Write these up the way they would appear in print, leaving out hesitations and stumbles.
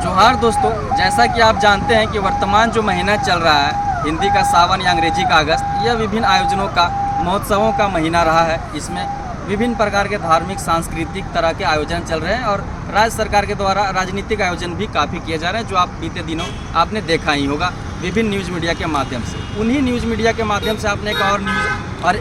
जोहार दोस्तों, जैसा कि आप जानते हैं कि वर्तमान जो महीना चल रहा है, हिंदी का सावन या अंग्रेजी का अगस्त, यह विभिन्न आयोजनों का, महोत्सवों का महीना रहा है। इसमें विभिन्न प्रकार के धार्मिक सांस्कृतिक तरह के आयोजन चल रहे हैं और राज्य सरकार के द्वारा राजनीतिक आयोजन भी काफ़ी किए जा रहे हैं, जो आप बीते दिनों आपने देखा ही होगा विभिन्न न्यूज़ मीडिया के माध्यम से। उन्हीं न्यूज़ मीडिया के माध्यम से आपने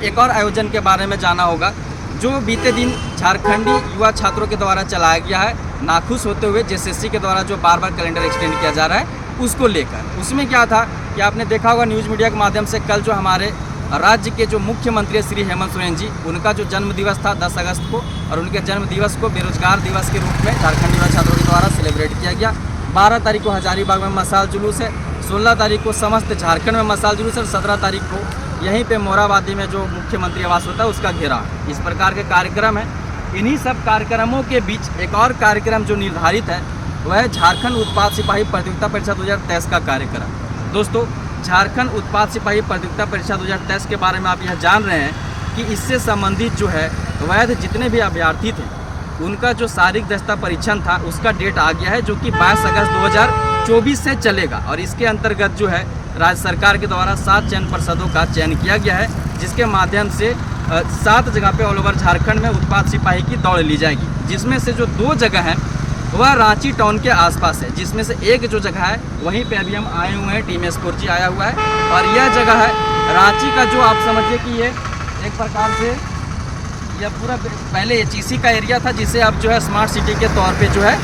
एक और आयोजन के बारे में जाना होगा, जो बीते दिन झारखंडी युवा छात्रों के द्वारा चलाया गया है, नाखुश होते हुए जेएसएससी के द्वारा जो बार कैलेंडर एक्सटेंड किया जा रहा है उसको लेकर। उसमें क्या था कि आपने देखा होगा न्यूज़ मीडिया के माध्यम से, कल जो हमारे राज्य के जो मुख्यमंत्री श्री हेमंत सोरेन जी, उनका जो जन्म दिवस था 10 अगस्त को, और उनके जन्म दिवस को बेरोजगार दिवस के रूप में झारखंड युवा छात्रों के द्वारा सेलिब्रेट किया गया। 12 तारीख को हजारीबाग में मशाल जुलूस है, 16 तारीख को समस्त झारखंड में मशाल जुलूस है और 17 तारीख को यहीं पे मोराबादी में जो मुख्यमंत्री आवास होता है उसका घेराव। इस प्रकार के कार्यक्रम है। इन्हीं सब कार्यक्रमों के बीच एक और कार्यक्रम जो निर्धारित है वह है झारखंड उत्पाद सिपाही प्रतियोगिता परीक्षा 2023 का कार्यक्रम। दोस्तों, झारखंड उत्पाद सिपाही प्रतियोगिता परीक्षा 2023 के बारे में आप यह जान रहे हैं कि इससे संबंधित जो है वैध जितने भी अभ्यर्थी थे उनका जो शारीरिक दक्षता परीक्षण था उसका डेट आ गया है, जो कि 22 अगस्त 2024 से चलेगा। और इसके अंतर्गत जो है राज्य सरकार के द्वारा 7 चयन परिषदों का चयन किया गया है, जिसके माध्यम से 7 जगह पे ऑल ओवर झारखंड में उत्पाद सिपाही की दौड़ ली जाएगी, जिसमें से जो 2 जगह हैं वह रांची टाउन के आसपास है, जिसमें से एक जो जगह है वहीं पे अभी हम आए हुए हैं, टीम एस4 जी आया हुआ है। और यह जगह है रांची का, जो आप समझिए कि ये एक प्रकार से यह पूरा पहले एचईसी का एरिया था, जिसे अब जो है स्मार्ट सिटी के तौर पे जो है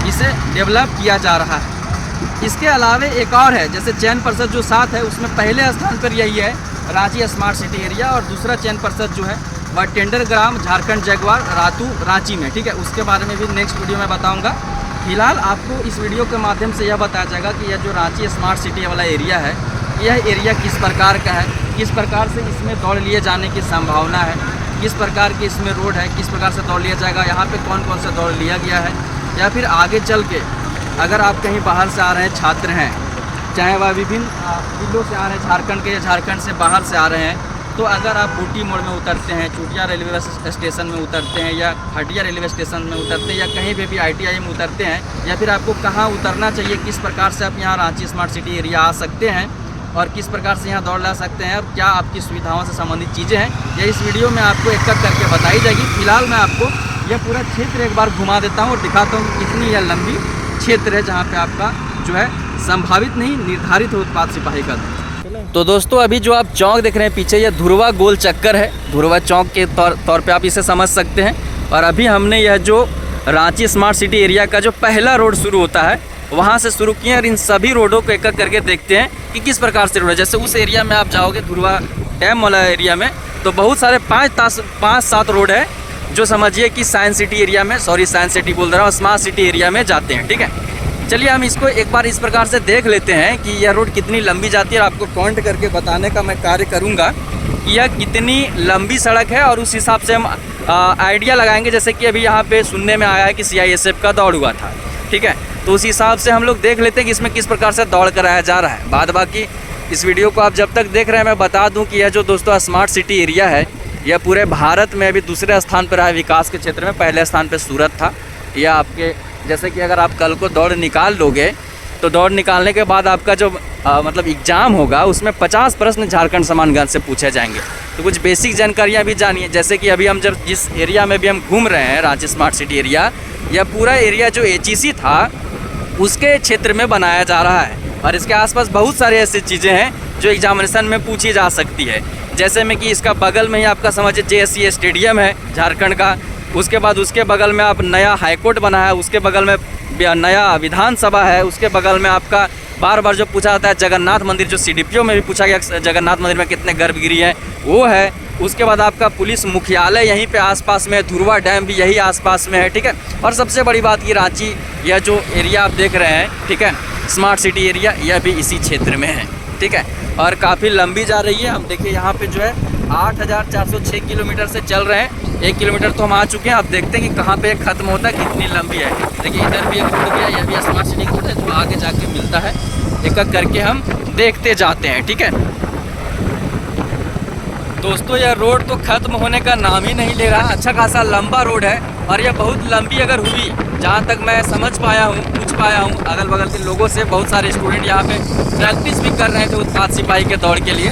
इसे डेवलप किया जा रहा है। इसके अलावा एक और है, जैसे चयन परिषद जो 7 है उसमें पहले स्थान पर यही है रांची स्मार्ट सिटी एरिया, और दूसरा चयन परिषद जो है वह टेंडर ग्राम झारखंड जगवार रातू रांची में। ठीक है, उसके बारे में भी नेक्स्ट वीडियो में बताऊंगा। फिलहाल आपको इस वीडियो के माध्यम से यह बताया जाएगा कि यह जो रांची स्मार्ट सिटी वाला एरिया है, यह एरिया किस प्रकार का है, किस प्रकार से इसमें दौड़ लिए जाने की संभावना है, किस प्रकार की इसमें रोड है, किस प्रकार से दौड़ लिया जाएगा, यहाँ पे कौन कौन सा दौड़ लिया गया है, या फिर आगे चल के अगर आप कहीं बाहर से आ रहे हैं छात्र हैं, चाहे वह विभिन्न जिलों से आ रहे हैं झारखंड के या झारखंड से बाहर से आ रहे हैं, तो अगर आप बूटी मोड़ में उतरते हैं, चूटिया रेलवे स्टेशन में उतरते हैं, या हटिया रेलवे स्टेशन में उतरते हैं, या कहीं पे भी ITI में उतरते हैं, या फिर आपको कहाँ उतरना चाहिए, किस प्रकार से आप यहाँ रांची स्मार्ट सिटी एरिया आ सकते हैं और किस प्रकार से यहाँ दौड़ ला सकते हैं, और क्या आपकी सुविधाओं से संबंधित चीज़ें हैं, यह इस वीडियो में आपको एक एक करके बताई जाएगी। फिलहाल मैं आपको यह पूरा क्षेत्र एक बार घुमा देता हूँ और दिखाता हूँ कि कितनी यह लंबी क्षेत्र है जहाँ पे आपका जो है संभावित नहीं निर्धारित उत्पाद सिपाही का। तो दोस्तों, अभी जो आप चौक देख रहे हैं पीछे, यह धुरवा गोल चक्कर है, धुरवा चौक के तौर पे आप इसे समझ सकते हैं। और अभी हमने यह जो रांची स्मार्ट सिटी एरिया का जो पहला रोड शुरू होता है वहाँ से शुरू किए, और इन सभी रोडों को एक एक करके देखते हैं कि किस प्रकार से रोड है। जैसे उस एरिया में आप जाओगे धुरवा डैम वाला एरिया में, तो बहुत सारे 5-7 रोड है जो समझिए कि साइंस सिटी एरिया में, साइंस सिटी बोल रहा हूँ, स्मार्ट सिटी एरिया में जाते हैं। ठीक है, चलिए हम इसको एक बार इस प्रकार से देख लेते हैं कि यह रोड कितनी लंबी जाती है, और आपको काउंट करके बताने का मैं कार्य करूँगा कि यह कितनी लंबी सड़क है, और उस हिसाब से हम आइडिया लगाएंगे। जैसे कि अभी यहाँ पे सुनने में आया है कि CISF का दौड़ हुआ था, ठीक है, तो उस हिसाब से हम लोग देख लेते हैं कि इसमें किस प्रकार से दौड़ कराया जा रहा है। बाद बाकी इस वीडियो को आप जब तक देख रहे हैं, मैं बता दूँ कि यह जो दोस्तों स्मार्ट सिटी एरिया है, यह पूरे भारत में अभी दूसरे स्थान पर है विकास के क्षेत्र में। पहले स्थान पर सूरत था। यह आपके जैसे कि अगर आप कल को दौड़ निकाल लोगे, तो दौड़ निकालने के बाद आपका जो मतलब एग्ज़ाम होगा उसमें 50 प्रश्न झारखंड समानगण से पूछे जाएंगे। तो कुछ बेसिक जानकारियाँ भी जानिए। जैसे कि अभी हम जब जिस एरिया में भी हम घूम रहे हैं, रांची स्मार्ट सिटी एरिया, यह पूरा एरिया जो HEC था उसके क्षेत्र में बनाया जा रहा है, और इसके आसपास बहुत सारी ऐसी चीज़ें हैं जो एग्जामिनेशन में पूछी जा सकती है। जैसे में कि इसका बगल में ही आपका समझिए JSCA स्टेडियम है झारखंड का, उसके बाद उसके बगल में आप नया हाईकोर्ट बना है, उसके बगल में नया विधानसभा है, उसके बगल में आपका बार बार जो पूछा जाता है जगन्नाथ मंदिर, जो CDPO में भी पूछा गया जगन्नाथ मंदिर में कितने गर्भगृह हैं, वो है। उसके बाद आपका पुलिस मुख्यालय यहीं पे आसपास में है, धुरवा डैम भी यही आसपास में है। ठीक है, और सबसे बड़ी बात कि रांची यह जो एरिया आप देख रहे हैं, ठीक है, स्मार्ट सिटी एरिया, यह भी इसी क्षेत्र में है। ठीक है, और काफ़ी लंबी जा रही है। हम देखिए यहाँ पे जो है 8406 किलोमीटर से चल रहे हैं। 1 किलोमीटर तो हम आ चुके हैं। अब देखते हैं कि कहाँ पे ख़त्म होता है, कितनी लंबी है। देखिए इधर भी एक रोड गया, यह भी स्मार्ट सिटी रोड है जो आगे जाके मिलता है। एक एक करके हम देखते जाते हैं। ठीक है दोस्तों, यह रोड तो ख़त्म होने का नाम ही नहीं ले रहा। अच्छा खासा लंबा रोड है, और यह बहुत लंबी अगर हुई, जहाँ तक मैं समझ पाया हूँ, कुछ पाया हूँ अगल बगल के लोगों से, बहुत सारे स्टूडेंट यहाँ पे प्रैक्टिस भी कर रहे थे उत्पाद सिपाही के दौड़ के लिए।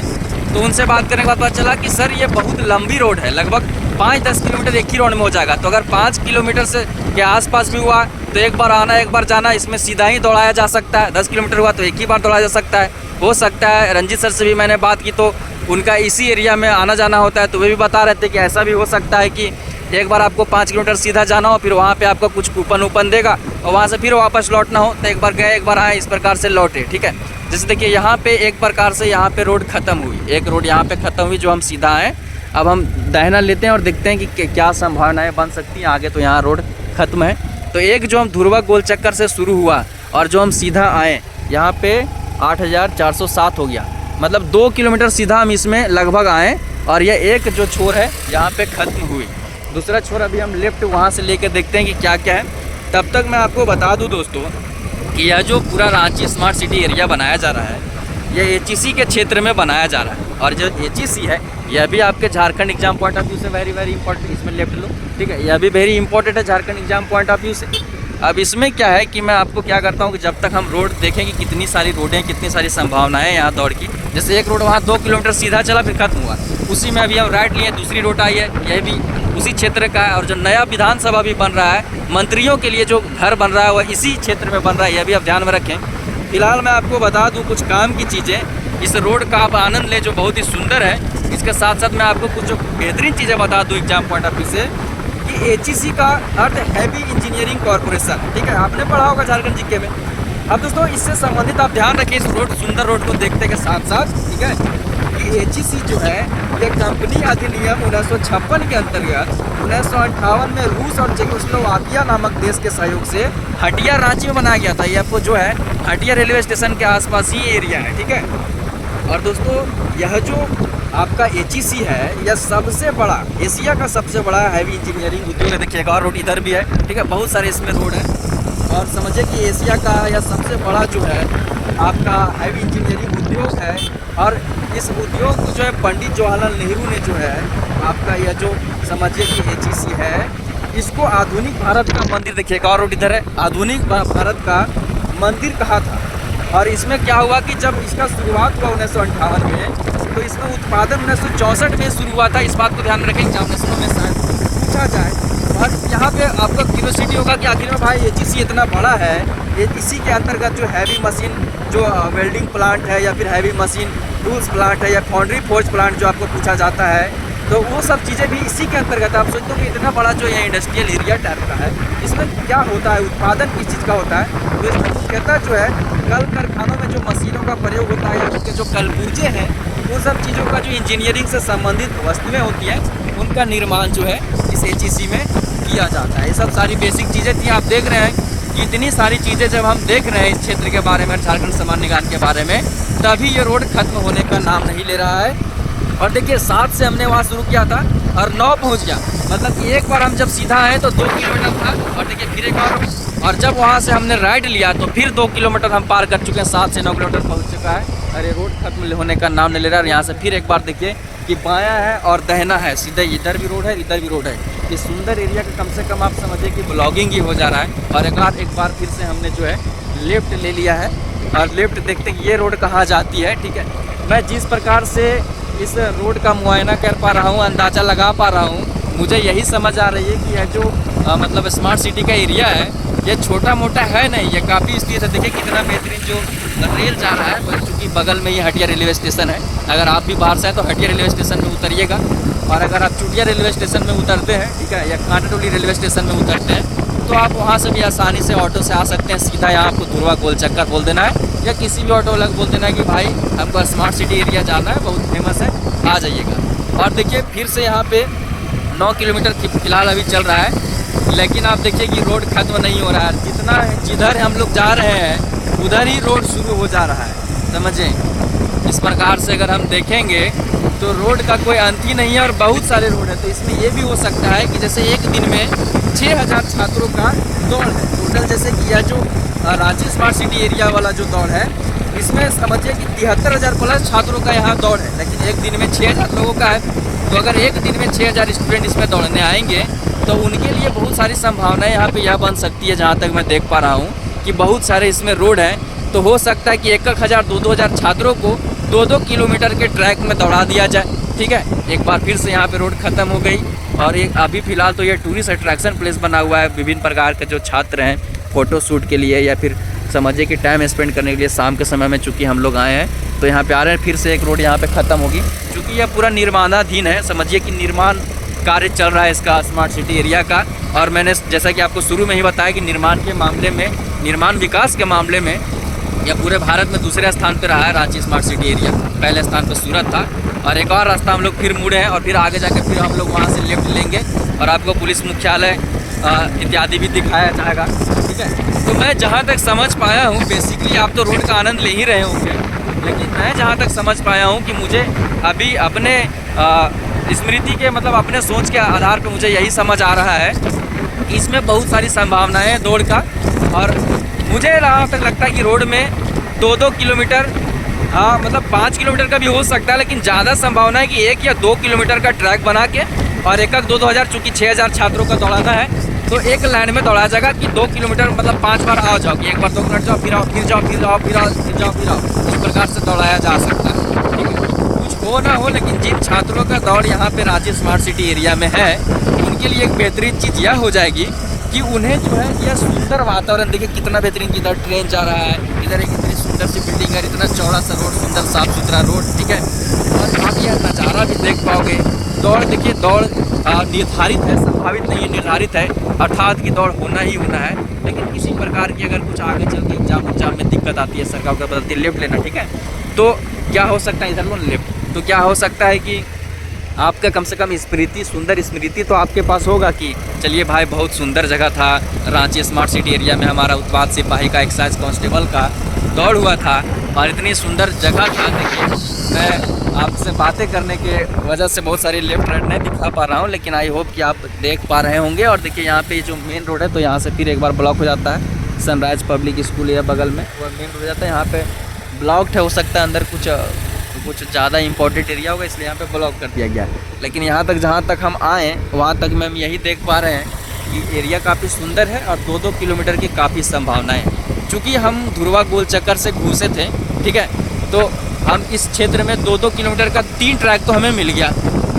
तो उनसे बात करने के बाद पता चला कि सर ये बहुत लंबी रोड है, लगभग 5-10 किलोमीटर एक ही रोड में हो जाएगा। तो अगर 5 किलोमीटर से के आसपास भी हुआ तो एक बार आना एक बार जाना, इसमें सीधा ही दौड़ाया जा सकता है। 10 किलोमीटर हुआ तो एक ही बार दौड़ाया जा सकता है। हो सकता है रंजीत सर से भी मैंने बात की तो उनका इसी एरिया में आना जाना होता है, तो वे भी बता रहे थे कि ऐसा भी हो सकता है कि एक बार आपको 5 किलोमीटर सीधा जाना हो, फिर वहाँ पे आपको कुछ कूपन वूपन देगा और वहाँ से फिर वापस लौटना हो, तो एक बार गए एक बार आए, इस प्रकार से लौटे। ठीक है, जैसे देखिए यहाँ पे एक प्रकार से यहाँ पे रोड ख़त्म हुई, एक रोड यहाँ पे ख़त्म हुई जो हम सीधा आए। अब हम दाहिना लेते हैं और देखते हैं कि क्या संभावनाएँ बन सकती हैं आगे। तो यहाँ रोड ख़त्म है, तो एक जो हम धुरवा गोल चक्कर से शुरू हुआ और जो हम सीधा आए यहाँ पे 8407 हो गया, मतलब 2 किलोमीटर सीधा हम इसमें लगभग आए और यह एक जो छोर है यहाँ पे ख़त्म हुई। दूसरा छोर अभी हम लेफ़्ट वहाँ से लेकर देखते हैं कि क्या क्या है। तब तक मैं आपको बता दूँ दोस्तों कि यह जो पूरा रांची स्मार्ट सिटी एरिया बनाया जा रहा है, यह HEC के क्षेत्र में बनाया जा रहा है। और जो HEC है यह भी आपके Jharkhand exam point of view से वेरी इंपॉर्टेंट, इसमें लेफ्ट लो। ठीक है, यह भी वेरी इंपॉर्टेंट है Jharkhand exam point of view से। अब इसमें क्या है कि मैं आपको क्या करता हूँ कि जब तक हम रोड देखेंगे कितनी सारी रोडें, कितनी सारी संभावनाएं हैं यहाँ दौड़ की। जैसे एक रोड वहाँ 2 किलोमीटर सीधा चला फिर खत्म हुआ, उसी में अभी हम राइट लिए, दूसरी रोड आई है, यह भी उसी क्षेत्र का है। और जो नया विधानसभा भी बन रहा है, मंत्रियों के लिए जो घर बन रहा है वह इसी क्षेत्र में बन रहा है, यह भी आप ध्यान में रखें। फिलहाल मैं आपको बता दूँ कुछ काम की चीज़ें, इस रोड का आप आनंद लें जो बहुत ही सुंदर है। इसके साथ साथ मैं आपको कुछ जो बेहतरीन चीज़ें बता दूँ एग्जाम पॉइंट ऑफ व्यू से कि HEC का अर्थ हैवी इंजीनियरिंग कॉरपोरेशन। ठीक है, आपने पढ़ा होगा झारखंड जीके में। अब दोस्तों इससे संबंधित आप ध्यान रखिए इस रोड, सुंदर रोड को देखते के साथ साथ, ठीक है, कि HEC जो है ये कंपनी अधिनियम 1956 के अंतर्गत 1958 में रूस और चेकोस्लोवाकिया नामक देश के सहयोग से हटिया रांची में बनाया गया था। ये आपको जो है हटिया रेलवे स्टेशन के आसपास ही एरिया है। ठीक है, और दोस्तों यह जो आपका HEC है यह सबसे बड़ा, एशिया का सबसे बड़ा हैवी इंजीनियरिंग उद्योग है। देखिए एक और रोड इधर भी है। ठीक है, बहुत सारे इसमें रोड है और समझिए कि एशिया का यह सबसे बड़ा जो है आपका हैवी इंजीनियरिंग उद्योग है। और इस उद्योग को जो है पंडित जवाहरलाल नेहरू ने जो है आपका यह जो समझिए कि HEC है, इसको आधुनिक भारत का मंदिर, देखिए एक और रोड इधर है, आधुनिक भारत का मंदिर कहा था। और इसमें क्या हुआ कि जब इसका शुरुआत हुआ 1958 में, तो इसमें उत्पादन 1964 में शुरू हुआ था। इस बात को ध्यान में रखें, एग्जामिनेशनों में शायद पूछा जाए। और यहाँ पे आपका क्यूरियोसिटी होगा कि आखिर में भाई HEC इतना बड़ा है, इसी के अंतर्गत जो हैवी मशीन जो वेल्डिंग प्लांट है या फिर हैवी मशीन टूल्स प्लांट है या फाउंड्री फोर्ज प्लांट जो आपको पूछा जाता है, तो वो सब चीज़ें भी इसी के अंतर्गत। आप सोचते हो कि इतना बड़ा जो ये इंडस्ट्रियल एरिया टाइप का है, इसमें क्या होता है, उत्पादन किस चीज़ का होता है, तो इसमें मुख्यतः जो है कल कारखानों में जो मशीनों का प्रयोग होता है या उसके जो कलपुर्जे हैं, वो सब चीज़ों का जो इंजीनियरिंग से संबंधित वस्तुएं होती हैं उनका निर्माण जो है इस HEC में किया जाता है। ये सब सारी बेसिक चीज़ें थी। आप देख रहे हैं कि इतनी सारी चीज़ें जब हम देख रहे हैं इस क्षेत्र के बारे में, झारखंड सामान निगम के बारे में, तभी ये रोड खत्म होने का नाम नहीं ले रहा है। और देखिए 7 से हमने वहाँ शुरू किया था और 9 पहुँच गया, मतलब कि एक बार हम जब सीधा आए तो 2 किलोमीटर था और देखिए फिर एक और जब वहाँ से हमने राइट लिया तो फिर 2 किलोमीटर हम पार कर चुके हैं, 7 से 9 किलोमीटर पहुँच चुका है। अरे रोड खत्म होने का नाम नहीं ले रहा है। यहाँ से फिर एक बार देखिए कि बायां है और दहना है, सीधे इधर भी रोड है इधर भी रोड है। इस सुंदर एरिया का कम से कम आप समझिए कि ब्लॉगिंग ही हो जा रहा है। और एक बार फिर से हमने जो है लेफ़्ट ले लिया है और लेफ़्ट देखते हैं कि ये रोड कहाँ जाती है। ठीक है, मैं जिस प्रकार से इस रोड का मुआयना कर पा रहा हूँ, अंदाज़ा लगा पा रहा हूँ, मुझे यही समझ आ रही है कि यह जो मतलब स्मार्ट सिटी का एरिया है ये छोटा मोटा है नहीं, ये काफ़ी स्थित है। देखिए कितना बेहतरीन जो रेल जा रहा है, चूँकि बगल में ही हटिया रेलवे स्टेशन है। अगर आप भी बाहर से हैं तो हटिया रेलवे स्टेशन में उतरिएगा, और अगर आप चुटिया रेलवे स्टेशन में उतरते हैं, ठीक है, या कांटाटोली रेलवे स्टेशन में उतरते हैं, तो आप वहाँ से भी आसानी से ऑटो से आ सकते हैं। सीधा यहाँ आपको धुरवा गोल चक्कर बोल देना है या किसी भी ऑटो वाला बोल देना है कि भाई हमको स्मार्ट सिटी एरिया जाना है, बहुत फेमस है, आ जाइएगा। और देखिए फिर से यहाँ पे 9 किलोमीटर फिलहाल अभी चल रहा है, लेकिन आप देखिए कि रोड खत्म नहीं हो रहा है। जिधर हम लोग जा रहे हैं उधर ही रोड शुरू हो जा रहा है, समझें। इस प्रकार से अगर हम देखेंगे तो रोड का कोई अंत ही नहीं है और बहुत सारे रोड है। तो इसमें ये भी हो सकता है कि जैसे एक दिन में 6000 छात्रों का दौड़ है टोटल, जैसे कि यह जो रांची स्मार्ट सिटी एरिया वाला जो दौड़ है, इसमें समझिए कि 73,000 प्लस छात्रों का यहाँ दौड़ है, लेकिन एक दिन में 6000 लोगों का है। तो अगर एक दिन में 6000 स्टूडेंट इसमें दौड़ने आएंगे तो उनके लिए बहुत सारी संभावनाएं यहाँ पे यह बन सकती है, जहाँ तक मैं देख पा रहा हूँ कि बहुत सारे इसमें रोड हैं, तो हो सकता है कि 1,000 2,000 छात्रों को 2-2 किलोमीटर के ट्रैक में दौड़ा दिया जाए। ठीक है, एक बार फिर से यहाँ पे रोड ख़त्म हो गई और एक अभी फ़िलहाल तो ये टूरिस्ट अट्रैक्शन प्लेस बना हुआ है। विभिन्न प्रकार के जो छात्र हैं फ़ोटो शूट के लिए या फिर समझिए कि टाइम स्पेंड करने के लिए शाम के समय में चूँकि हम लोग आए हैं तो यहाँ पे आ रहे हैं। फिर से एक रोड यहाँ पे ख़त्म होगी, क्योंकि यह पूरा निर्माणाधीन है। समझिए कि निर्माण कार्य चल रहा है इसका स्मार्ट सिटी एरिया का। और मैंने जैसा कि आपको शुरू में ही बताया कि निर्माण के मामले में, निर्माण विकास के मामले में यह पूरे भारत में दूसरे स्थान पर रहा है रांची स्मार्ट सिटी एरिया। पहले स्थान पर सूरत था और एक और रास्ता हम लोग फिर मुड़े हैं और फिर आगे जाकर फिर हम लोग वहाँ से लेफ्ट लेंगे और आपको पुलिस मुख्यालय इत्यादि भी दिखाया जाएगा। ठीक है, तो मैं जहाँ तक समझ पाया हूँ, बेसिकली आप तो रोड का आनंद ले ही रहे होंगे, लेकिन मैं जहाँ तक समझ पाया हूँ कि मुझे अभी अपने स्मृति के मतलब अपने सोच के आधार पर मुझे यही समझ आ रहा है कि इसमें बहुत सारी संभावनाएं हैं दौड़ का। और मुझे जहाँ तक लगता है कि रोड में 2-2 किलोमीटर, हाँ मतलब 5 किलोमीटर का भी हो सकता है, लेकिन ज़्यादा संभावना है कि 1 या 2 किलोमीटर का ट्रैक बना के और 1-2 हज़ार, चूँकि 6,000 छात्रों का दौड़ाना है तो एक लाइन में दौड़ाया जाएगा कि 2 किलोमीटर मतलब 5 बार आओ जाओ कि एक बार 2 मिनट जाओ फिर आओ फिर जाओ फिर आओ फिर आओ फिर जाओ फिर आओ, इस प्रकार से दौड़ाया जा सकता है। ठीक है, कुछ हो ना हो, लेकिन जिन छात्रों का दौड़ यहाँ पे रांची स्मार्ट सिटी एरिया में है उनके लिए एक बेहतरीन चीज़ यह हो जाएगी कि उन्हें जो है यह सुंदर वातावरण, देखिए कितना बेहतरीन, इधर ट्रेन जा रहा है, इधर एक इतनी सुंदर सी बिल्डिंग है, इतना चौड़ा सा रोड, सुंदर साफ सुथरा रोड। ठीक है, और आप यह नज़ारा भी देख पाओगे। दौड़ देखिए, दौड़ निर्धारित है, संभावित नहीं है, निर्धारित है, अर्थात कि दौड़ होना ही होना है। लेकिन किसी प्रकार की अगर कुछ आगे चल के एग्जाम में दिक्कत आती है, सरकार को बदलती है, लेफ्ट लेना। ठीक है, तो क्या हो सकता है, इधर लो लेफ्ट, तो क्या हो सकता है कि आपका कम से कम स्मृति, सुंदर स्मृति तो आपके पास होगा कि चलिए भाई बहुत सुंदर जगह था, रांची स्मार्ट सिटी एरिया में हमारा उत्पाद सिपाही का, एक्साइज कांस्टेबल का दौड़ हुआ था और इतनी सुंदर जगह था। देखिए मैं आपसे बातें करने के वजह से बहुत सारी लेफ्ट राइट नहीं दिखा पा रहा हूँ, लेकिन आई होप कि आप देख पा रहे होंगे। और देखिए यहाँ पे जो मेन रोड है तो यहाँ से फिर एक बार ब्लॉक हो जाता है। सनराइज पब्लिक स्कूल है बगल में, वो मेन रोड हो जाता है, यहाँ पे ब्लॉक्ड है, हो सकता है अंदर कुछ ज़्यादा इंपॉर्टेंट एरिया होगा इसलिए यहाँ पे ब्लॉक कर दिया गया। लेकिन यहाँ तक जहाँ तक हम आए वहाँ तक में हम यही देख पा रहे हैं कि एरिया काफ़ी सुंदर है और 2-2 किलोमीटर की काफ़ी संभावनाएं। चूँकि हम धुरवा गोल चक्कर से घुसे थे, ठीक है, तो हम इस क्षेत्र में 2-2 किलोमीटर का 3 ट्रैक तो हमें मिल गया।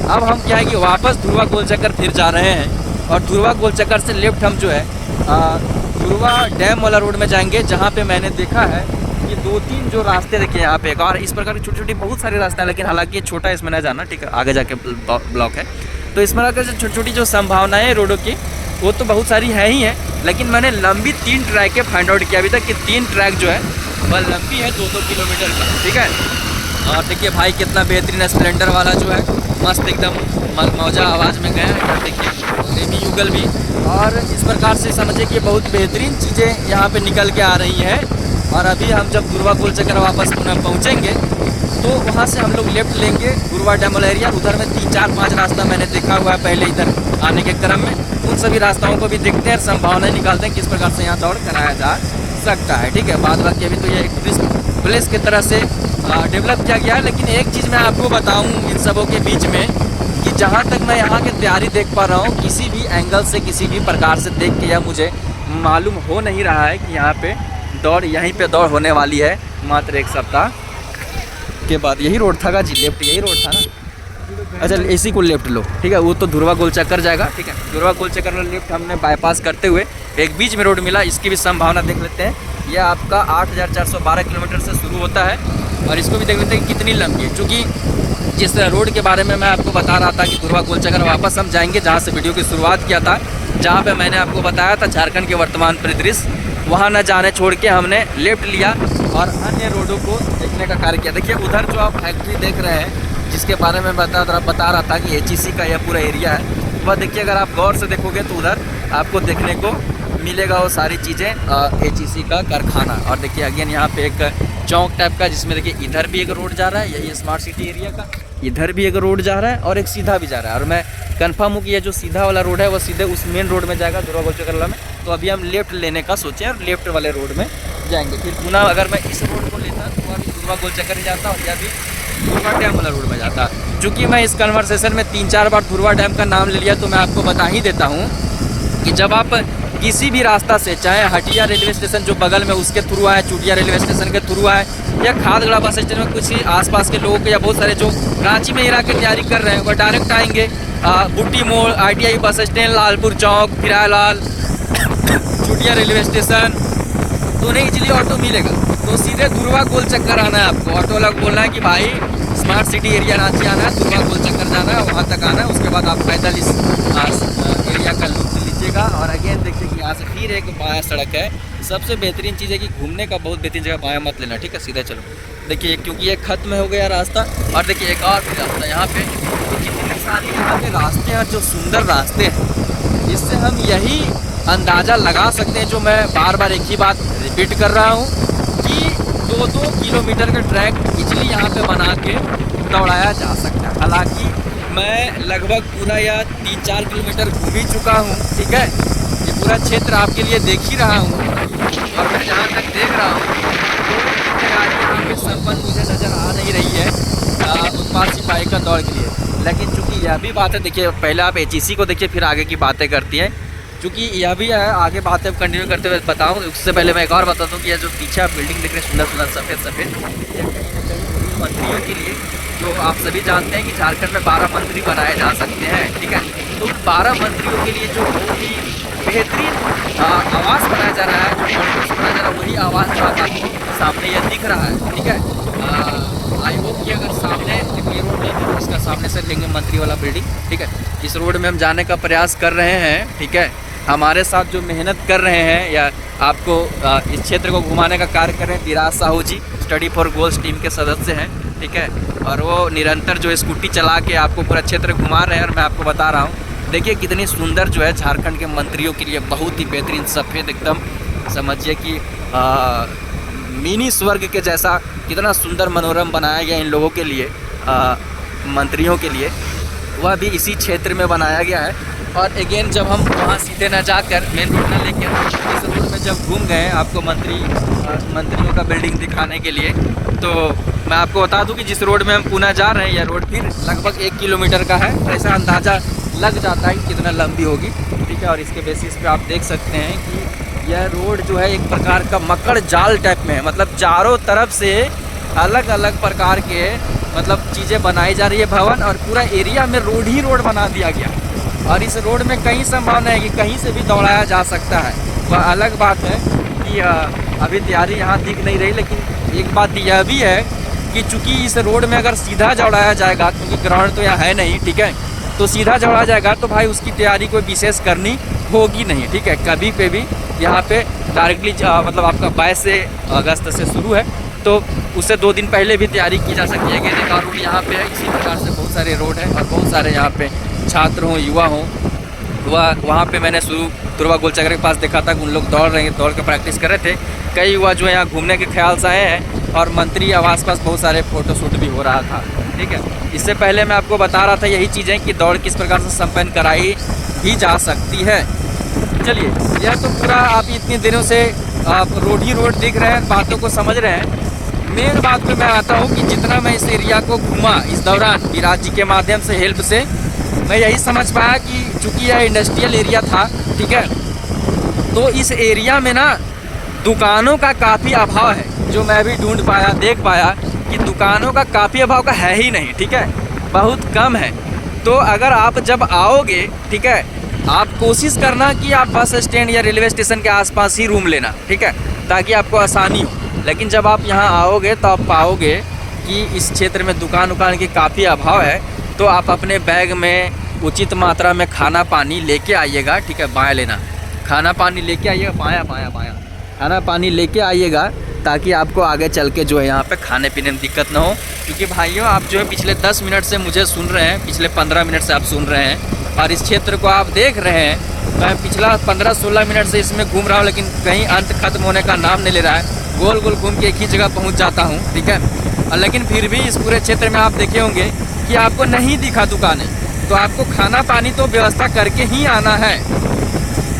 अब हम क्या है कि वापस धुरवा गोल चक्कर फिर जा रहे हैं और धुरवा गोल चक्कर से लेफ्ट हम जो है धुरवा डैम वाला रोड में जाएंगे, जहाँ पे मैंने देखा है कि 2-3 जो रास्ते देखिए यहाँ पे, और इस प्रकार की छोटी छोटी बहुत सारे रास्ते हैं, लेकिन हालांकि ये छोटा इसमें न जाना, ठीक है, आगे जाके ब्लॉक है। तो इसमें अगर छोटी छोटी जो संभावनाएं रोडों की वो तो बहुत सारी है ही है, लेकिन मैंने लंबी 3 ट्रैक के फाइंड आउट किया अभी तक कि 3 ट्रैक जो है वह लंबी है 2-2 किलोमीटर का। ठीक है, और देखिए भाई कितना बेहतरीन स्प्लेंडर वाला जो है मस्त एकदम मौजा आवाज़ में गया है, देखिए रेमी युगल भी। और इस प्रकार से समझिए कि बहुत बेहतरीन चीज़ें यहाँ पे निकल के आ रही हैं। और अभी हम जब धुरवा गोल चक्कर वापस पुनः पहुँचेंगे तो वहाँ से हम लोग लेफ्ट लेंगे धुरवा डैम वाला एरिया। उधर में 3-4-5 रास्ता मैंने देखा हुआ है पहले इधर आने के क्रम में, उन सभी रास्ताओं को भी देखते हैं और संभावनाएं निकालते हैं किस प्रकार से यहाँ दौड़ कराया जा सकता है। ठीक है, बाद बाकी अभी तो ये एक टूरिस्ट प्लेस की तरह से डेवलप किया गया है। लेकिन एक चीज़ मैं आपको बताऊँ इन सबों के बीच में कि जहाँ तक मैं यहाँ की तैयारी देख पा रहा हूँ, किसी भी एंगल से किसी भी प्रकार से देख के यह मुझे मालूम हो नहीं रहा है कि यहाँ पे दौड़, यहीं पे दौड़ होने वाली है मात्र 1 सप्ताह के बाद। यही रोड था जी, लेफ्ट यही रोड था ना। अच्छा, इसी को लेफ्ट लो, ठीक है, वो तो धुरवा गोल चक्कर जाएगा। ठीक है, धुरवा गोल चक्कर में लेफ्ट हमने बाईपास करते हुए एक बीच में रोड मिला, इसकी भी संभावना देख लेते हैं। यह आपका 8,412 किलोमीटर से शुरू होता है और इसको भी देख लेते हैं कि कितनी लंबी है। चूँकि जिस रोड के बारे में मैं आपको बता रहा था कि धुरवा गोल चक्कर वापस हम जाएंगे जहाँ से वीडियो की शुरुआत किया था, जहाँ पे मैंने आपको बताया था झारखंड के वर्तमान परिदृश्य, वहाँ न जाने छोड़ के हमने लेफ्ट लिया और अन्य रोडों को देखने का कार्य किया। देखिए उधर जो आप फैक्ट्री देख रहे हैं जिसके बारे में बता रहा था कि HEC का यह पूरा एरिया है, वह देखिए अगर आप गौर से देखोगे तो उधर आपको देखने को मिलेगा वो सारी चीज़ें HEC का कारखाना। और देखिए अगेन यहाँ पे एक चौक टाइप का, जिसमें देखिए इधर भी एक रोड जा रहा है, यही स्मार्ट सिटी एरिया का, इधर भी एक रोड जा रहा है और एक सीधा भी जा रहा है। और मैं कंफर्म हूँ कि ये जो सीधा वाला रोड है वो सीधे उस मेन रोड में जाएगा धुरवा गोल चक्कर में। तो अभी हम लेफ्ट लेने का सोचे और लेफ्ट वाले रोड में जाएंगे। फिर पुनः अगर मैं इस रोड को लेता तो अभी धुरवा गोल चक्कर ही जाता और या भी धुरवा डैम वाला रोड में जाता। चूँकि मैं इस कन्वर्सेशन में 3-4 बार धुरवा डैम का नाम ले लिया तो मैं आपको बता ही देता हूँ कि जब आप किसी भी रास्ता से, चाहे हटिया रेलवे स्टेशन जो बगल में उसके थ्रू आए, चूटिया रेलवे स्टेशन के थ्रू आए, या खादगड़ा बस स्टैंड में कुछ ही आसपास के लोगों के, या बहुत सारे जो रांची में ही रह के तैयारी कर रहे हैं वह डायरेक्ट आएंगे बुट्टी मोड़, ITI बस स्टैंड, लालपुर चौक, फिरालाल, चूटिया रेलवे स्टेशन, तो उन्हें इजीली ऑटो मिलेगा। तो सीधे दुर्वा गोल चक्कर आना है आपको। ऑटो वाला को बोलना है कि भाई स्मार्ट सिटी एरिया रांची आना है, दुर्वा गोल चक्कर जाना है, वहाँ तक आना है। उसके बाद आप पैदल इस एरिया का लुत्फ लीजिएगा। और अगेन देखिए कि यहाँ से फिर एक बाया सड़क है। सबसे बेहतरीन चीज़ है कि घूमने का बहुत बेहतरीन जगह, बाया मत लेना, ठीक है, सीधा चलो। देखिए क्योंकि ये खत्म हो गया रास्ता, और देखिए एक और भी रास्ता यहाँ पे। तो जितने सारे यहाँ पे रास्ते हैं, जो सुंदर रास्ते हैं, इससे हम यही अंदाज़ा लगा सकते हैं, जो मैं बार बार एक ही बात रिपीट कर रहा हूँ, कि 2-2 किलोमीटर का ट्रैक इजली यहाँ पे बना के दौड़ाया जा सकता है। हालांकि मैं लगभग पूरा या 3-4 किलोमीटर घूम ही चुका हूँ, ठीक है। ये पूरा क्षेत्र आपके लिए देख ही रहा हूँ, और मैं जहाँ तक देख रहा हूँ तो यहाँ पे संपन्न मुझे नज़र आ नहीं रही है उत्पाद सिपाही का दौड़ के लिए। लेकिन चूँकि यह भी बात है, देखिए पहले आप HEC को देखिए, फिर आगे की बातें करती हैं। चूँकि यह भी है, आगे बातें कंटिन्यू करते हुए बताऊँ, उससे पहले मैं एक और बता दूँ कि यह जो पीछे आप बिल्डिंग देख रहे हैं, सुंदर सुंदर सफ़ेद, ये कहीं ना कहीं मंत्रियों के लिए, जो आप सभी जानते हैं कि झारखंड में 12 मंत्री बनाए जा सकते हैं, ठीक है। तो 12 मंत्रियों के लिए जो बहुत ही बेहतरीन आवास बनाया जा रहा है, जो कॉम्प्लेक्स बनाया जा रहा है, वही आवास जो आपको सामने यह दिख रहा है, ठीक है। आई होप कि अगर सामने ये रोड नहीं तो इसका सामने से लेंगे मंत्री वाला बिल्डिंग, ठीक है। इस रोड में हम जाने का प्रयास कर रहे हैं, ठीक है। हमारे साथ जो मेहनत कर रहे हैं या आपको इस क्षेत्र को घुमाने का कार्य कर रहे हैं, धीराज साहू जी स्टडी फॉर गोल्स टीम के सदस्य हैं, ठीक है। और वो निरंतर जो स्कूटी चला के आपको पूरा क्षेत्र घुमा रहे हैं, और मैं आपको बता रहा हूँ, देखिए कितनी सुंदर जो है झारखंड के मंत्रियों के लिए बहुत ही बेहतरीन सफ़ेद, एकदम समझिए कि मिनी स्वर्ग के जैसा कितना सुंदर मनोरम बनाया गया इन लोगों के लिए, मंत्रियों के लिए, वह भी इसी क्षेत्र में बनाया गया है। और अगेन जब हम वहाँ सीधे ना जाकर मेन रोड ना लेकर इस रोड में जब घूम गए आपको मंत्रियों का बिल्डिंग दिखाने के लिए, तो मैं आपको बता दूं कि जिस रोड में हम पुणे जा रहे हैं, यह रोड फिर लगभग 1 किलोमीटर का है। ऐसा अंदाज़ा लग जाता है कि कितना लंबी होगी, ठीक है। और इसके बेसिस पे आप देख सकते हैं कि यह रोड जो है एक प्रकार का मकड़ जाल टाइप में है, मतलब चारों तरफ से अलग अलग प्रकार के मतलब चीज़ें बनाई जा रही है, भवन, और पूरा एरिया में रोड ही रोड बना दिया गया। और इस रोड में कई संभावना है कि कहीं से भी दौड़ाया जा सकता है। वह अलग बात है कि अभी तैयारी यहाँ दिख नहीं रही, लेकिन एक बात यह भी है कि चूँकि इस रोड में अगर सीधा दौड़ाया जाएगा, क्योंकि ग्राउंड तो यहाँ है नहीं, ठीक है, तो सीधा दौड़ा जाएगा तो भाई उसकी तैयारी कोई विशेष करनी होगी नहीं, ठीक है। कभी पे भी यहाँ पे डायरेक्टली मतलब आपका 22 अगस्त से शुरू है, तो उससे 2 दिन पहले भी तैयारी की जा सकती है। गेंदे का रोड यहाँ पे है, इसी प्रकार से बहुत सारे रोड हैं, और बहुत सारे यहाँ पे छात्र हों, युवा हों, वहाँ पे मैंने शुरू दुर्वा गोल चक्कर के पास देखा था कि उन लोग दौड़ के प्रैक्टिस कर रहे थे। कई युवा जो है यहाँ घूमने के ख्याल से आए हैं, और मंत्री आवास पास बहुत सारे फ़ोटोशूट भी हो रहा था, ठीक है। इससे पहले मैं आपको बता रहा था यही चीज़ें कि दौड़ किस प्रकार से संपन्न कराई भी जा सकती है। चलिए, यह तो पूरा आप इतने दिनों से आप रोड ही रोड देख रहे हैं, बातों को समझ रहे हैं। मेन बात पे मैं आता हूँ कि जितना मैं इस एरिया को घूमा इस दौरान विराज जी के माध्यम से, हेल्प से, मैं यही समझ पाया कि चूँकि यह इंडस्ट्रियल एरिया था, ठीक है, तो इस एरिया में ना दुकानों का काफ़ी अभाव है। जो मैं भी ढूंढ पाया, देख पाया कि दुकानों का काफ़ी अभाव का है ही नहीं, ठीक है, बहुत कम है। तो अगर आप जब आओगे, ठीक है, आप कोशिश करना कि आप बस स्टैंड या रेलवे स्टेशन के आसपास ही रूम लेना, ठीक है, ताकि आपको आसानी हो। लेकिन जब आप यहाँ आओगे तो आप पाओगे कि इस क्षेत्र में दुकान की काफ़ी अभाव है। तो आप अपने बैग में उचित मात्रा में खाना पानी लेके आइएगा, ठीक है, बायां लेना, खाना पानी लेके आइएगा, बायां खाना पानी लेके आइएगा, ताकि आपको आगे चल के जो है यहाँ पे खाने पीने में दिक्कत ना हो। क्योंकि भाइयों आप जो है पिछले 10 मिनट से मुझे सुन रहे हैं, पिछले 15 मिनट से आप सुन रहे हैं, और इस क्षेत्र को आप देख रहे हैं। मैं पिछला 15-16 मिनट से इसमें घूम रहा हूँ, लेकिन कहीं अंत खत्म होने का नाम नहीं ले रहा है। गोल गोल घूम के एक ही जगह पहुँच जाता हूँ, ठीक है। और लेकिन फिर भी इस पूरे क्षेत्र में आप देखे होंगे कि आपको नहीं दिखा दुकानें, तो आपको खाना पानी तो व्यवस्था करके ही आना है।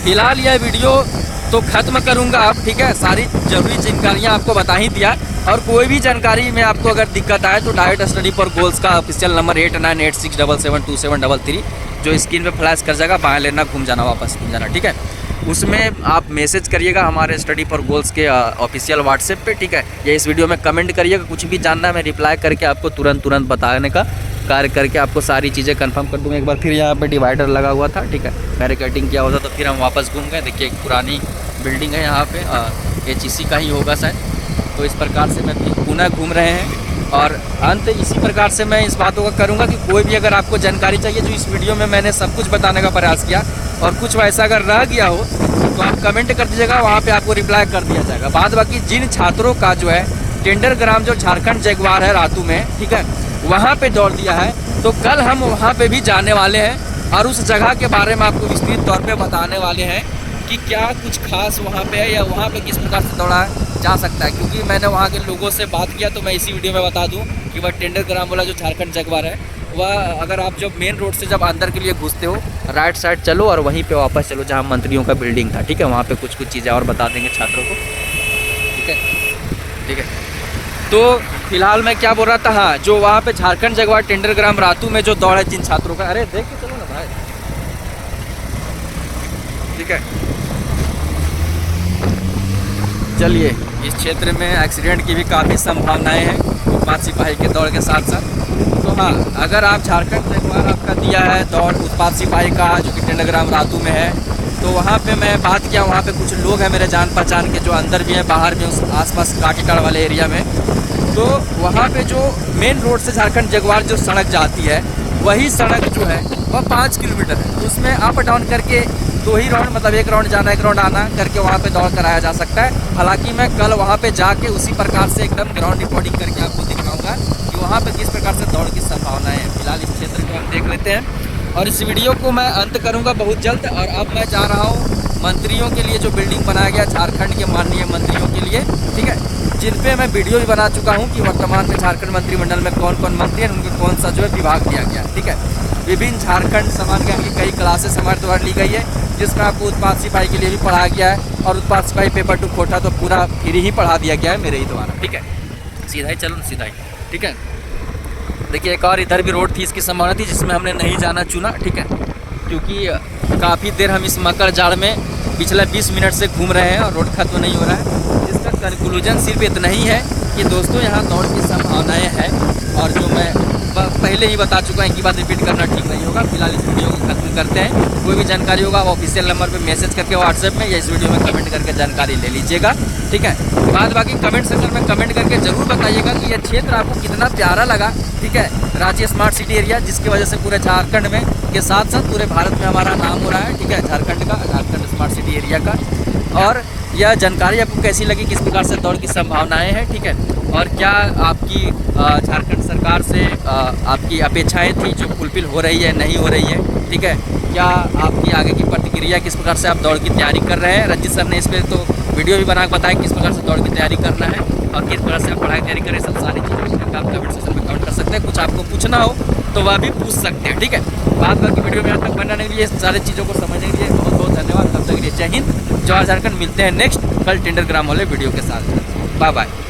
फिलहाल यह वीडियो तो ख़त्म करूंगा अब, ठीक है, सारी ज़रूरी जानकारियां आपको बता ही दिया। और कोई भी जानकारी में आपको अगर दिक्कत आए तो डायरेक्ट स्टडी फॉर गोल्स का ऑफिशियल नंबर 8986772723 जो स्क्रीन पे फ्लैश कर जाएगा, बाहर लेना, घूम जाना, वापस घूम जाना, ठीक है। उसमें आप मैसेज करिएगा हमारे स्टडी फॉर गोल्स के ऑफिशियल व्हाट्सएप पे, ठीक है। या इस वीडियो में कमेंट करिएगा, कुछ भी जानना है मैं रिप्लाई करके आपको तुरंत बताने का कार्य करके आपको सारी चीज़ें कंफर्म कर दूँगा। एक बार फिर यहाँ पे डिवाइडर लगा हुआ था, ठीक है, बैरिकेडिंग किया हुआ था, तो फिर हम वापस घूम गए। देखिए एक पुरानी बिल्डिंग है यहाँ पे, HEC का ही होगा शायद। तो इस प्रकार से मैं पुनः घूम रहे हैं और अंत इसी प्रकार से मैं इस बातों का करूँगा कि कोई भी अगर आपको जानकारी चाहिए, जो इस वीडियो में मैंने सब कुछ बताने का प्रयास किया और कुछ वैसा अगर रह गया हो तो आप कमेंट कर दीजिएगा, वहाँ पे आपको रिप्लाई कर दिया जाएगा। बाद बाकी जिन छात्रों का जो है टेंडर ग्राम जो झारखंड जगुआर है रातू में, ठीक है, वहाँ पे दौड़ दिया है, तो कल हम वहाँ पे भी जाने वाले हैं और उस जगह के बारे में आपको विस्तृत तौर पे बताने वाले हैं कि क्या कुछ खास वहाँ पे है या वहाँ पे किस प्रकार से दौड़ा जा सकता है। क्योंकि मैंने वहाँ के लोगों से बात किया तो मैं इसी वीडियो में बता दूँ कि वह टेंडर ग्राम वाला जो झारखंड जगुआर है, वह अगर आप जब मेन रोड से जब अंदर के लिए घुसते हो, राइट साइड चलो और वहीं पे वापस चलो जहाँ मंत्रियों का बिल्डिंग था, ठीक है। वहाँ पे कुछ चीज़ें और बता देंगे छात्रों को, ठीक है। तो फिलहाल मैं क्या बोल रहा था, हाँ, जो वहाँ पे झारखंड जगुआर टेंडर ग्राम रातू में जो दौड़ है जिन छात्रों का, अरे देख के चलो ना भाई, ठीक है। चलिए, इस क्षेत्र में एक्सीडेंट की भी काफ़ी संभावनाएं हैं उत्पाद सिपाही के दौड़ के साथ साथ। तो हाँ, अगर आप झारखंड जगुआर आपका दिया है दौड़ उत्पाद सिपाही का जो कि टेंडर ग्राम रातू में है, तो वहाँ पे मैं बात किया, वहाँ पे कुछ लोग हैं मेरे जान पहचान के जो अंदर भी हैं बाहर भी, उस आसपास काटीटाड़ वाले एरिया में। तो वहाँ पे जो मेन रोड से झारखंड जगुआर जो सड़क जाती है, वही सड़क जो है वह 5 किलोमीटर है। तो उसमें अप डाउन करके 2 ही राउंड, मतलब 1 राउंड जाना 1 राउंड आना करके वहाँ पे दौड़ कराया जा सकता है। हालांकि मैं कल वहाँ पे जाके उसी प्रकार से एकदम ग्राउंड रिपोर्टिंग करके आपको दिखाऊंगा कि वहाँ पे किस प्रकार से दौड़ की संभावनाएं हैं। फिलहाल इस क्षेत्र को हम देख लेते हैं और इस वीडियो को मैं अंत करूँगा बहुत जल्द। और अब मैं जा रहा हूँ मंत्रियों के लिए जो बिल्डिंग बनाया गया झारखंड के माननीय मंत्रियों के लिए, ठीक है, जिन पे मैं वीडियो भी बना चुका हूँ कि वर्तमान में झारखंड मंत्रिमंडल में कौन कौन मंत्री हैं, उनके कौन सा जो है विभाग दिया गया, ठीक है। विभिन्न झारखंड समान ज्ञान की कई क्लासेस हमारे द्वारा ली गई है, जिसमें आपको उत्पाद सिपाही के लिए भी पढ़ाया गया है और उत्पाद सिपाही पेपर 2 कोटा तो पूरा फ्री ही पढ़ा दिया गया है मेरे ही द्वारा, ठीक है। सीधा ही चलो, सीधा ही, ठीक है। देखिए एक और इधर भी रोड थी, इसकी संभावना थी जिसमें हमने नहीं जाना चुना, ठीक है, क्योंकि काफ़ी देर हम इस मकर जाड़ में पिछले 20 मिनट से घूम रहे हैं और रोड खत्म नहीं हो रहा है। इसका कंक्लूजन सिर्फ इतना ही है कि दोस्तों यहाँ दौड़ की संभावनाएं हैं और जो मैं पहले ही बता चुका है कि बात रिपीट करना ठीक नहीं होगा। फिलहाल इस वीडियो को खत्म करते हैं। कोई भी जानकारी होगा ऑफिशियल नंबर पे मैसेज करके व्हाट्सएप में या इस वीडियो में कमेंट करके जानकारी ले लीजिएगा, ठीक है। बाद बाकी कमेंट सेक्शन में कमेंट करके ज़रूर बताइएगा कि यह क्षेत्र आपको कितना प्यारा लगा, ठीक है। रांची स्मार्ट सिटी एरिया, जिसकी वजह से पूरे झारखंड में के साथ साथ पूरे भारत में हमारा नाम हो रहा है, ठीक है, झारखंड का, झारखंड स्मार्ट सिटी एरिया का। और यह जानकारी आपको कैसी लगी, किस प्रकार से दौड़ की संभावनाएं हैं, ठीक है, और क्या आपकी झारखंड सरकार से आपकी अपेक्षाएं थी जो फुलफिल हो रही है, नहीं हो रही है, ठीक है। क्या आपकी आगे की प्रतिक्रिया, किस प्रकार से आप दौड़ की तैयारी कर रहे हैं। रंजीत सर ने इस पर तो वीडियो भी बना के बताया किस प्रकार से दौड़ की तैयारी करना है और किस प्रकार से आप पढ़ाई तैयारी करें, सब सारी चीज़ें आप कमेंट सेक्शन में कमेंट कर सकते हैं। कुछ आपको पूछना हो तो वह भी पूछ सकते हैं, ठीक है। बाद बाकी वीडियो में यहाँ तक बनाने के लिए, सारी चीज़ों को समझने के लिए बहुत बहुत धन्यवाद। तब तक के लिए जय हिंद, जय झारखंड। मिलते हैं नेक्स्ट कल टेंडर ग्राम वाले वीडियो के साथ। Bye bye.